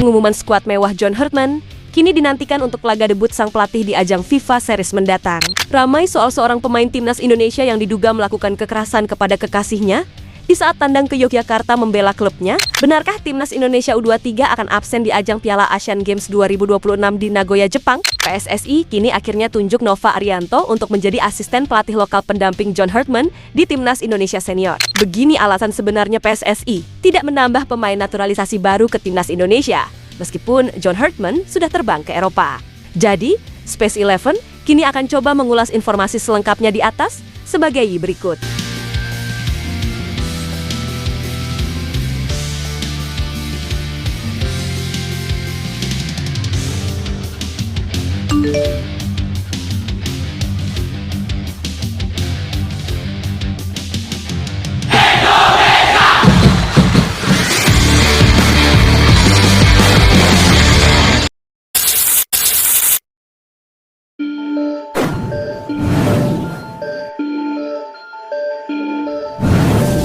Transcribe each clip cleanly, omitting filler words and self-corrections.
Pengumuman skuad mewah John Hartman kini dinantikan untuk laga debut sang pelatih di ajang FIFA Series mendatang. Ramai soal seorang pemain timnas Indonesia yang diduga melakukan kekerasan kepada kekasihnya di saat tandang ke Yogyakarta membela klubnya. Benarkah timnas Indonesia U23 akan absen di ajang Piala Asian Games 2026 di Nagoya, Jepang? PSSI kini akhirnya tunjuk Nova Arianto untuk menjadi asisten pelatih lokal pendamping John Hartman di timnas Indonesia senior. Begini alasan sebenarnya PSSI tidak menambah pemain naturalisasi baru ke timnas Indonesia, meskipun John Hartman sudah terbang ke Eropa. Jadi, Space 11 kini akan coba mengulas informasi selengkapnya di atas sebagai berikut.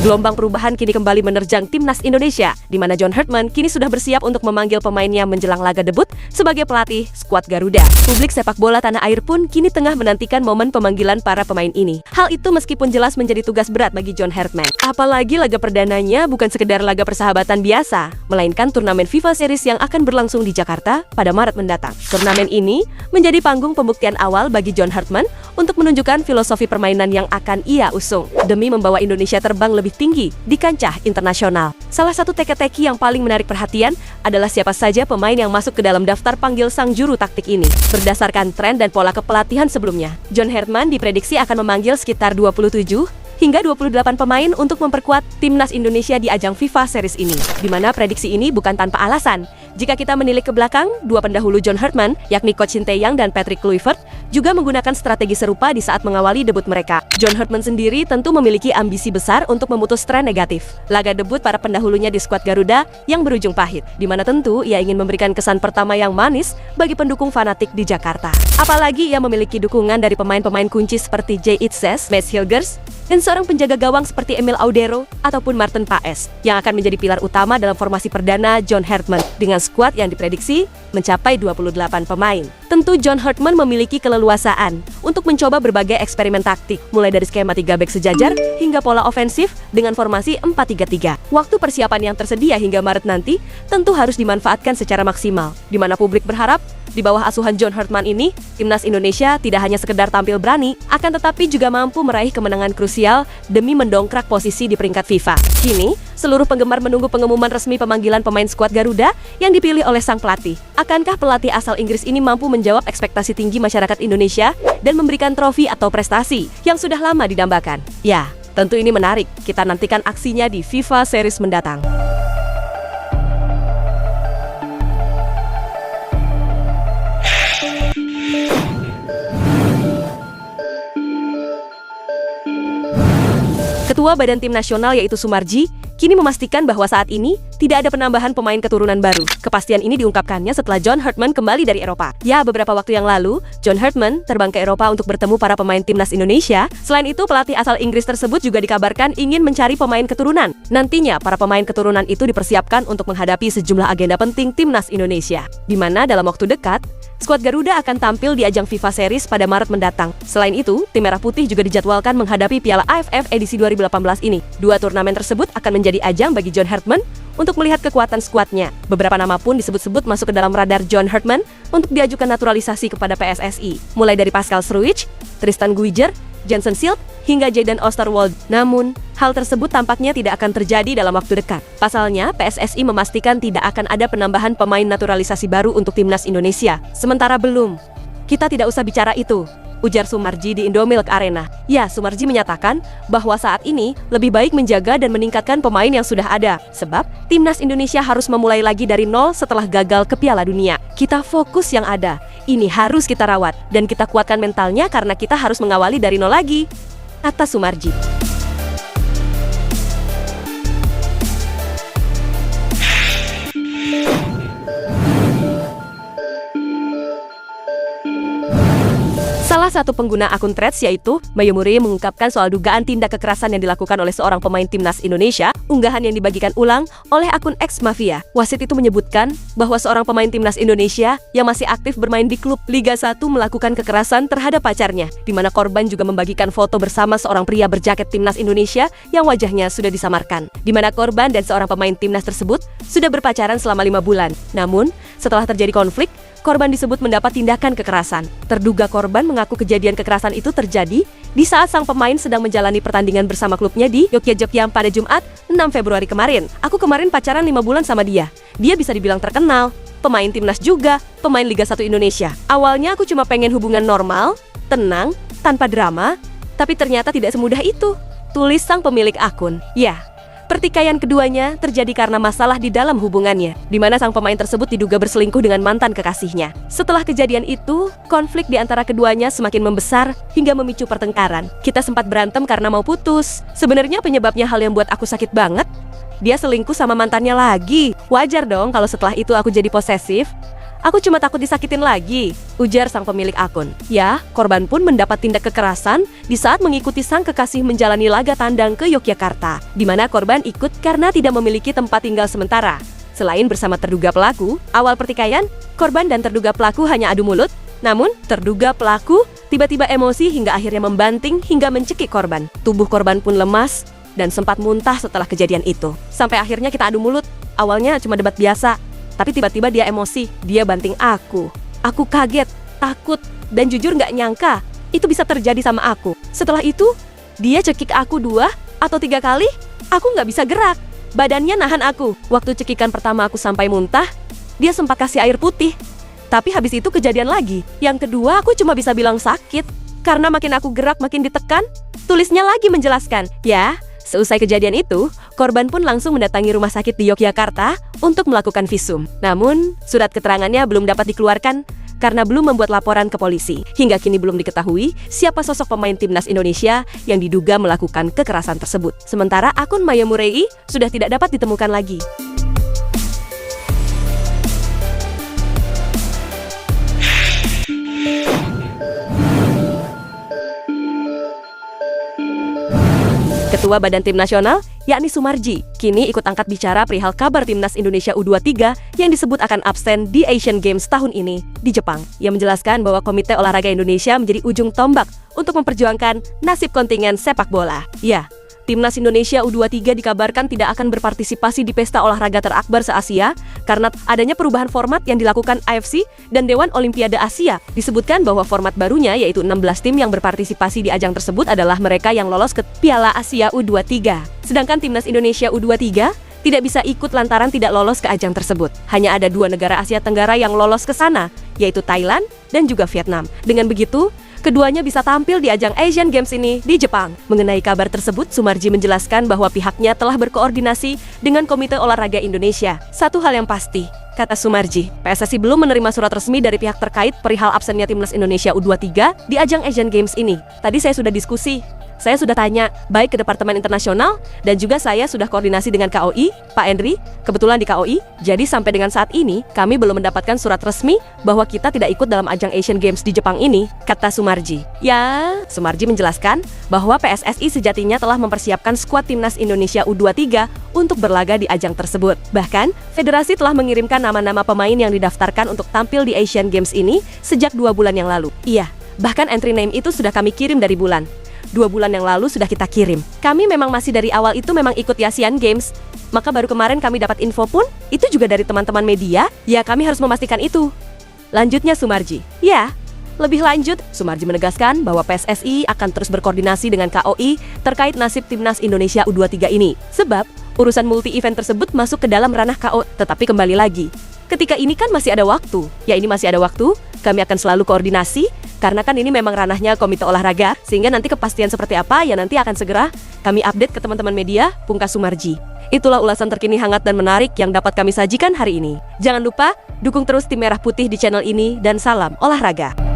Gelombang perubahan kini kembali menerjang timnas Indonesia, di mana John Hartman kini sudah bersiap untuk memanggil pemainnya menjelang laga debut sebagai pelatih skuad Garuda. Publik sepak bola tanah air pun kini tengah menantikan momen pemanggilan para pemain ini. Hal itu meskipun jelas menjadi tugas berat bagi John Hartman. Apalagi laga perdananya bukan sekedar laga persahabatan biasa, melainkan turnamen FIFA Series yang akan berlangsung di Jakarta pada Maret mendatang. Turnamen ini menjadi panggung pembuktian awal bagi John Hartman untuk menunjukkan filosofi permainan yang akan ia usung demi membawa Indonesia terbang lebih tinggi di kancah internasional. Salah satu teka-teki yang paling menarik perhatian adalah siapa saja pemain yang masuk ke dalam daftar panggil sang juru taktik ini. Berdasarkan tren dan pola kepelatihan sebelumnya, John Hartman diprediksi akan memanggil sekitar 27 hingga 28 pemain untuk memperkuat timnas Indonesia di ajang FIFA Series ini. Di mana prediksi ini bukan tanpa alasan. Jika kita menilik ke belakang, dua pendahulu John Hartman, yakni Coach Sinteyong dan Patrick Kluivert, juga menggunakan strategi serupa di saat mengawali debut mereka. John Hartman sendiri tentu memiliki ambisi besar untuk memutus tren negatif laga debut para pendahulunya di skuad Garuda yang berujung pahit, di mana tentu ia ingin memberikan kesan pertama yang manis bagi pendukung fanatik di Jakarta. Apalagi ia memiliki dukungan dari pemain-pemain kunci seperti Jay Itzes, Mads Hilgers, dan seorang penjaga gawang seperti Emil Audero ataupun Martin Paes yang akan menjadi pilar utama dalam formasi perdana John Hartman dengan skuad yang diprediksi mencapai 28 pemain. Tentu John Hartman memiliki keleluasaan untuk mencoba berbagai eksperimen taktik, mulai dari skema 3 back sejajar hingga pola ofensif dengan formasi 4-3-3. Waktu persiapan yang tersedia hingga Maret nanti tentu harus dimanfaatkan secara maksimal, di mana publik berharap di bawah asuhan John Hartman ini, timnas Indonesia tidak hanya sekedar tampil berani, akan tetapi juga mampu meraih kemenangan krusial demi mendongkrak posisi di peringkat FIFA. Kini, seluruh penggemar menunggu pengumuman resmi pemanggilan pemain skuad Garuda yang dipilih oleh sang pelatih. Akankah pelatih asal Inggris ini mampu menjawab ekspektasi tinggi masyarakat Indonesia dan memberikan trofi atau prestasi yang sudah lama didambakan? Ya, tentu ini menarik. Kita nantikan aksinya di FIFA Series mendatang. Ketua Badan Tim Nasional yaitu Sumarji kini memastikan bahwa saat ini tidak ada penambahan pemain keturunan baru. Kepastian ini diungkapkannya setelah John Hartman kembali dari Eropa. Ya, beberapa waktu yang lalu, John Hartman terbang ke Eropa untuk bertemu para pemain timnas Indonesia. Selain itu, pelatih asal Inggris tersebut juga dikabarkan ingin mencari pemain keturunan. Nantinya, para pemain keturunan itu dipersiapkan untuk menghadapi sejumlah agenda penting timnas Indonesia, di mana dalam waktu dekat, skuad Garuda akan tampil di ajang FIFA Series pada Maret mendatang. Selain itu, tim Merah Putih juga dijadwalkan menghadapi Piala AFF edisi 2018 ini. Dua turnamen tersebut akan menjadi ajang bagi John Hartman untuk melihat kekuatan skuadnya. Beberapa nama pun disebut-sebut masuk ke dalam radar John Hartman untuk diajukan naturalisasi kepada PSSI, mulai dari Pascal Struijk, Tristan Guijer, Jensen Silt, hingga Jayden Oosterwolde. Namun, hal tersebut tampaknya tidak akan terjadi dalam waktu dekat. Pasalnya, PSSI memastikan tidak akan ada penambahan pemain naturalisasi baru untuk timnas Indonesia. Sementara belum. Kita tidak usah bicara itu, ujar Sumarji di Indomilk Arena. Ya, Sumarji menyatakan bahwa saat ini lebih baik menjaga dan meningkatkan pemain yang sudah ada. Sebab, timnas Indonesia harus memulai lagi dari nol setelah gagal ke Piala Dunia. Kita fokus yang ada. Ini harus kita rawat. Dan kita kuatkan mentalnya karena kita harus mengawali dari nol lagi, kata Sumarji. Salah satu pengguna akun Threads yaitu Mayumuri mengungkapkan soal dugaan tindak kekerasan yang dilakukan oleh seorang pemain timnas Indonesia unggahan yang dibagikan ulang oleh akun X Mafia. Wasit itu menyebutkan bahwa seorang pemain timnas Indonesia yang masih aktif bermain di klub Liga 1 melakukan kekerasan terhadap pacarnya, di mana korban juga membagikan foto bersama seorang pria berjaket timnas Indonesia yang wajahnya sudah disamarkan, di mana korban dan seorang pemain timnas tersebut sudah berpacaran selama 5 bulan. Namun, setelah terjadi konflik, korban disebut mendapat tindakan kekerasan. Terduga korban mengaku kejadian kekerasan itu terjadi di saat sang pemain sedang menjalani pertandingan bersama klubnya di Yogyakarta pada Jumat 6 Februari kemarin. Aku kemarin pacaran 5 bulan sama dia. Dia bisa dibilang terkenal, pemain timnas juga, pemain Liga 1 Indonesia. Awalnya aku cuma pengen hubungan normal, tenang, tanpa drama, tapi ternyata tidak semudah itu, tulis sang pemilik akun. Ya, pertikaian keduanya terjadi karena masalah di dalam hubungannya, di mana sang pemain tersebut diduga berselingkuh dengan mantan kekasihnya. Setelah kejadian itu, konflik di antara keduanya semakin membesar hingga memicu pertengkaran. Kita sempat berantem karena mau putus. Sebenarnya penyebabnya hal yang buat aku sakit banget. Dia selingkuh sama mantannya lagi. Wajar dong kalau setelah itu aku jadi posesif. Aku cuma takut disakitin lagi, ujar sang pemilik akun. Ya, korban pun mendapat tindak kekerasan di saat mengikuti sang kekasih menjalani laga tandang ke Yogyakarta, di mana korban ikut karena tidak memiliki tempat tinggal sementara. Selain bersama terduga pelaku, awal pertikaian, korban dan terduga pelaku hanya adu mulut. Namun, terduga pelaku tiba-tiba emosi hingga akhirnya membanting hingga mencekik korban. Tubuh korban pun lemas dan sempat muntah setelah kejadian itu. Sampai akhirnya kita adu mulut. Awalnya cuma debat biasa, tapi tiba-tiba dia emosi, dia banting aku. Aku kaget, takut, dan jujur nggak nyangka itu bisa terjadi sama aku. Setelah itu, dia cekik aku 2 atau 3 kali, aku nggak bisa gerak. Badannya nahan aku. Waktu cekikan pertama aku sampai muntah, dia sempat kasih air putih. Tapi habis itu kejadian lagi. Yang kedua aku cuma bisa bilang sakit. Karena makin aku gerak makin ditekan, tulisnya lagi menjelaskan, ya. Seusai kejadian itu, korban pun langsung mendatangi rumah sakit di Yogyakarta untuk melakukan visum. Namun, surat keterangannya belum dapat dikeluarkan karena belum membuat laporan ke polisi. Hingga kini belum diketahui siapa sosok pemain timnas Indonesia yang diduga melakukan kekerasan tersebut. Sementara akun Maya Murei sudah tidak dapat ditemukan lagi. Ketua Badan Tim Nasional, yakni Sumarji, kini ikut angkat bicara perihal kabar Timnas Indonesia U23 yang disebut akan absen di Asian Games tahun ini di Jepang. Ia menjelaskan bahwa Komite Olahraga Indonesia menjadi ujung tombak untuk memperjuangkan nasib kontingen sepak bola. Ya, Timnas Indonesia U23 dikabarkan tidak akan berpartisipasi di pesta olahraga terakbar se-Asia karena adanya perubahan format yang dilakukan AFC dan Dewan Olimpiade Asia. Disebutkan bahwa format barunya yaitu 16 tim yang berpartisipasi di ajang tersebut adalah mereka yang lolos ke Piala Asia U23. Sedangkan Timnas Indonesia U23 tidak bisa ikut lantaran tidak lolos ke ajang tersebut. Hanya ada 2 negara Asia Tenggara yang lolos ke sana, yaitu Thailand dan juga Vietnam. Dengan begitu, keduanya bisa tampil di ajang Asian Games ini di Jepang. Mengenai kabar tersebut, Sumarji menjelaskan bahwa pihaknya telah berkoordinasi dengan Komite Olahraga Indonesia. Satu hal yang pasti, kata Sumarji, PSSI belum menerima surat resmi dari pihak terkait perihal absennya Timnas Indonesia U23 di ajang Asian Games ini. Tadi saya sudah diskusi. Saya sudah tanya, baik ke Departemen Internasional, dan juga saya sudah koordinasi dengan KOI, Pak Henry, kebetulan di KOI. Jadi sampai dengan saat ini, kami belum mendapatkan surat resmi bahwa kita tidak ikut dalam ajang Asian Games di Jepang ini, kata Sumarji. Ya, Sumarji menjelaskan bahwa PSSI sejatinya telah mempersiapkan skuad Timnas Indonesia U23 untuk berlaga di ajang tersebut. Bahkan, Federasi telah mengirimkan nama-nama pemain yang didaftarkan untuk tampil di Asian Games ini sejak 2 bulan yang lalu. Iya, bahkan entry name itu sudah kami kirim dari bulan. 2 bulan yang lalu sudah kita kirim. Kami memang masih dari awal itu memang ikut Asian Games. Maka baru kemarin kami dapat info pun, itu juga dari teman-teman media. Ya kami harus memastikan itu. Lanjutnya Sumarji. Ya, lebih lanjut, Sumarji menegaskan bahwa PSSI akan terus berkoordinasi dengan KOI terkait nasib Timnas Indonesia U23 ini. Sebab, urusan multi-event tersebut masuk ke dalam ranah KO. Tetapi kembali lagi, ketika ini kan masih ada waktu. Ya ini masih ada waktu, kami akan selalu koordinasi. Karena kan ini memang ranahnya Komite Olahraga, sehingga nanti kepastian seperti apa ya nanti akan segera kami update ke teman-teman media, pungkas Sumarji. Itulah ulasan terkini hangat dan menarik yang dapat kami sajikan hari ini. Jangan lupa, dukung terus tim Merah Putih di channel ini dan salam olahraga.